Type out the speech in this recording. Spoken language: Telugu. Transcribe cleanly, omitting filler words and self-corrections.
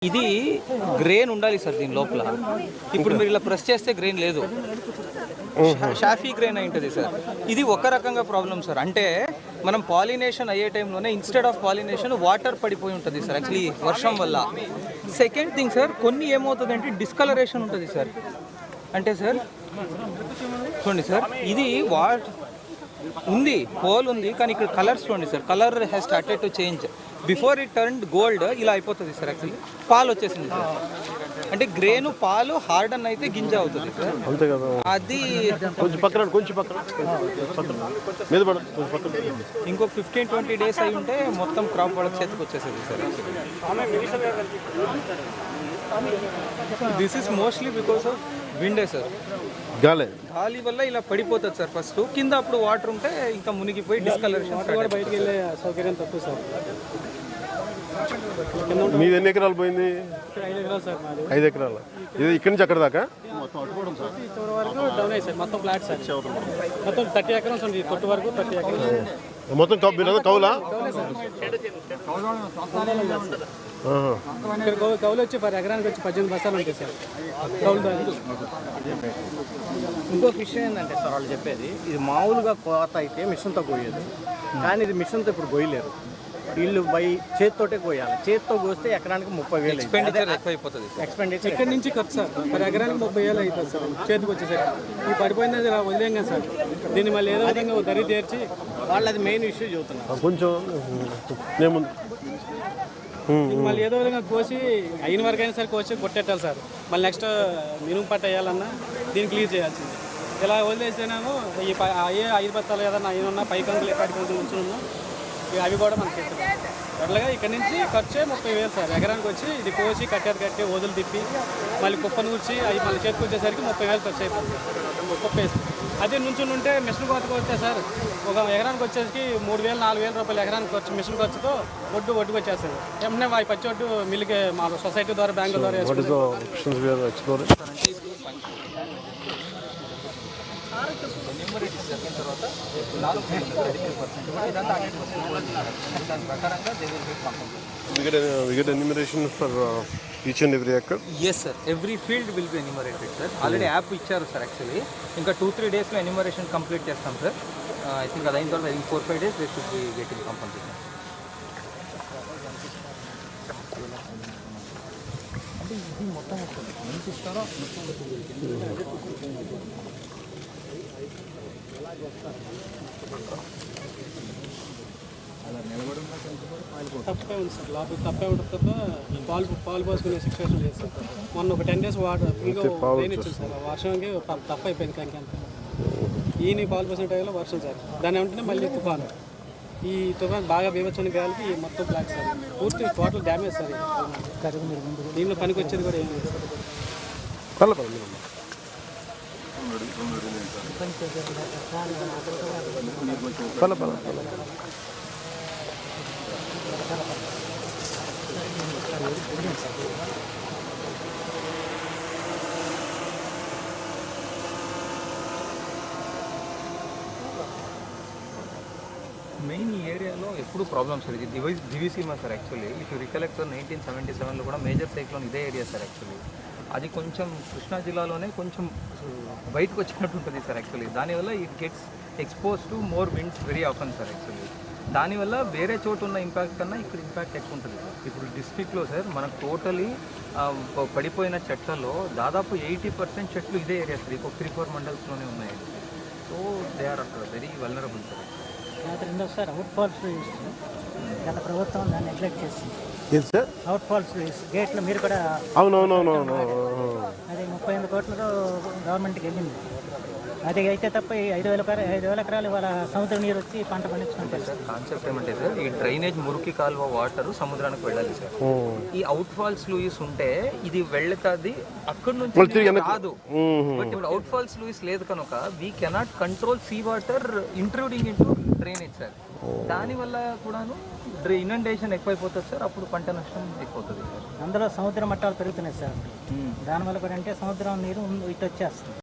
ఇది గ్రెయిన్ ఉండాలి సార్ దీని లోపల. ఇప్పుడు మీరు ఇలా ప్రెస్ చేస్తే గ్రెయిన్ లేదు, షాఫీ గ్రెయిన్ అయి ఉంటుంది సార్. ఇది ఒక రకంగా ప్రాబ్లం సార్. అంటే మనం పాలినేషన్ అయ్యే టైంలోనే ఇన్స్టెడ్ ఆఫ్ పాలినేషన్ వాటర్ పడిపోయి ఉంటుంది సార్ యాక్చువల్లీ వర్షం వల్ల. సెకండ్ థింగ్ సార్, కొన్ని ఏమవుతుందంటే డిస్కలరేషన్ ఉంటుంది సార్. అంటే సార్ చూడండి సార్, ఇది ఉంది, హోల్ ఉంది, కానీ ఇక్కడ కలర్స్ చూడండి sir, colour has started to change. Before it turned gold ఇలా అయిపోతుంది సార్ యాక్చువల్లీ. పాలు వచ్చేసింది సార్. అంటే గ్రేను పాలు హార్డన్ అయితే గింజ అవుతుంది సార్. అంతే కదా. అది ఇంకో 15-20 డేస్ అయి ఉంటే మొత్తం క్రాప్ వాళ్ళకి చేతికి వచ్చేసేది sir. This is mostly because of విండే సార్. గాలి వల్ల ఇలా పడిపోతుంది సార్. ఫస్ట్ కింద అప్పుడు వాటర్ ఉంటే ఇంకా మునిగిపోయి డిస్కలరేషన్ కూడా బయటకు వెళ్ళే సౌకర్యం తక్కువ సార్. మీది ఎన్ని ఎకరాలు పోయింది? 5 ఎకరాలు సార్. 5 ఎకరాలు. ఇది ఇక్కడి నుంచి అక్కడ దాకా వరకు డౌన్ అయ్యి సార్. మొత్తం ఫ్లాట్ సార్. మొత్తం 30 ఎకరాలు ఉంది కొట్టు వరకు. 30 ఎకరాలు మొత్తం కౌలా. కౌలు వచ్చి ఎకరానికి వచ్చి 18 బస్తాలు ఉంటాయి సార్ కౌలు. ఇంకొక విషయం ఏంటంటే సార్, వాళ్ళు చెప్పేది ఇది మామూలుగా కోత అయితే మిషన్తో కోయదు, కానీ ఇది మిషన్తో ఇప్పుడు కోయలేరు. వీళ్ళు చేతితోటే కోయాలి. చేతితో కోస్తే ఎకరానికి 30,000 ఎక్స్పెండిచర్ ఎక్కువైపోతుంది. ఎక్స్పెండిచర్ ఎక్కడి నుంచి ఖర్చు సార్ ఎకరానికి 30,000 అవుతుంది సార్ చేతికి వచ్చేసరికి. ఈ పడిపోయింది వదిలేం కదా సార్. దీన్ని మళ్ళీ ఏదో విధంగా దరి తీర్చి వాళ్ళు అది మెయిన్ ఇష్యూ చెబుతున్నారు. కొంచెం మళ్ళీ ఏదో విధంగా కోసి అయిన వరకు అయినా సరే కోసి కొట్టేట్టాలి సార్. మళ్ళీ నెక్స్ట్ మినుము పట్ట వేయాలన్నా దీన్ని క్లియర్ చేయాల్సింది. ఇలా వదిలేస్తేనేమో ఈ అయ్యే 5 బత్తాలు ఏదన్నా అయినా పైకంకులు ఎక్కడికి ఉంచున్నాము, అవి కూడా మనకి అట్లాగా. ఇక్కడ నుంచి ఖర్చే 30,000 సార్ ఎకరానికి వచ్చి. ఇది కోసి కట్టి వదులు తిప్పి మళ్ళీ కుప్ప నూర్చి అవి మళ్ళీ చేతికి వచ్చేసరికి 30,000 ఖర్చు అయిపోతుంది కుప్ప వేసి. అదే నుంచుని ఉంటే మిషన్ కోతకు వస్తే సార్ ఒక ఎకరానికి వచ్చేసరికి 3,000-4,000 రూపాయలు ఎకరానికి ఖర్చు. మిషన్ ఖర్చుతో ఒడ్డుకు వచ్చేస్తుంది. ఏమన్నా ఆ పచ్చి ఒడ్డు మిల్లుకి మా సొసైటీ ద్వారా బ్యాంకుల ద్వారా we get enumeration for each and every acre. Yes sir, every field will be enumerated sir. Already app ఇచ్చారు సార్ యాక్చువల్లీ. ఇంకా 2-3 డేస్లో ఎన్యూమరేషన్ కంప్లీట్ చేస్తాం సార్. ఐ థింక్ అది అయిన తర్వాత 4-5 days they should be getting compulsory. అంటే ఇది మొత్తం ఎంత ఇస్తారో తప్పే ఉంది సార్. లోపల తప్పే ఉంటుంది తప్ప పాలు పోసుకునే సిచ్యువేషన్ లేదు సార్. మొన్న ఒక 10 డేస్ వాటర్ ఇంకా రెయిన్ ఇచ్చింది సార్. వర్షంకి తప్ప అయిపోయింది. కానీ ఈయన పాలు పోసిన టైంలో వర్షం సార్. దాని వెంటనే మళ్ళీ తుఫాను. ఈ తుఫాను బాగా బీభత్సమైన గాలికి మొత్తం బ్లాక్ సార్. పూర్తి టోటల్ డ్యామేజ్ సార్. దీనిలో పనికి వచ్చేది కూడా ఏం లేదు సార్. మెయిన్ ఈ ఏరియాలో ఎప్పుడు ప్రాబ్లమ్స్ సార్. ఇది Diviseema sir actually. If you recollect sir 1977లో కూడా మేజర్ సైక్లోన్ ఇదే ఏరియా సార్ యాక్చువల్లీ. అది కొంచెం కృష్ణా జిల్లాలోనే కొంచెం బయటకు వచ్చినట్టు ఉంటుంది సార్ యాక్చువల్లీ. దానివల్ల it gets expose to more winds very often sir actually. దానివల్ల వేరే చోటు ఉన్న ఇంపాక్ట్ కన్నా ఇక్కడ ఇంపాక్ట్ ఎక్కువ ఉంటుంది. ఇప్పుడు డిస్ట్రిక్ట్లో సార్ మనకు టోటలీ పడిపోయిన చెట్లలో దాదాపు 80% చెట్లు ఇదే ఏరియా సార్. ఇంకొక 3-4 మండల్స్లోనే ఉన్నాయి. So they are very vulnerable sir. రెండోసారి అవుట్ ఫాల్స్ గత ప్రభుత్వం దాన్ని నెగ్లెక్ట్ చేసింది. అవుట్ ఫాల్స్ గేట్లు మీరు కూడా అవునవునవునవును అది 38 కోట్లతో గవర్నమెంట్కి వెళ్ళింది. అది అయితే తప్ప 5,000 ఎకరాలు ఇవాళ సముద్ర నీరు వచ్చి పంట పండించుకుంటారు సార్. కాన్సెప్ట్ ఏమంటే సార్, ఈ డ్రైనేజ్ మురికి కాలువ వాటర్ సముద్రానికి వెళ్ళాలి సార్. ఈ అవుట్ ఫాల్స్ లూయిస్ ఉంటే ఇది వెళ్తుంది అక్కడి నుంచి కాదు. బట్ ఇప్పుడు అవుట్ ఫాల్స్ లూయిస్ లేదు కనుక we cannot control sea water intruding into drainage sir. దానివల్ల కూడాను ఇనండేషన్ ఎక్కువైపోతుంది సార్. అప్పుడు పంట నష్టం ఎక్కువవుతుంది సార్. అందులో సముద్ర మట్టాలు పెరుగుతున్నాయి సార్. దానివల్ల కూడా అంటే సముద్రం నీరు ఇటు వచ్చేస్తుంది.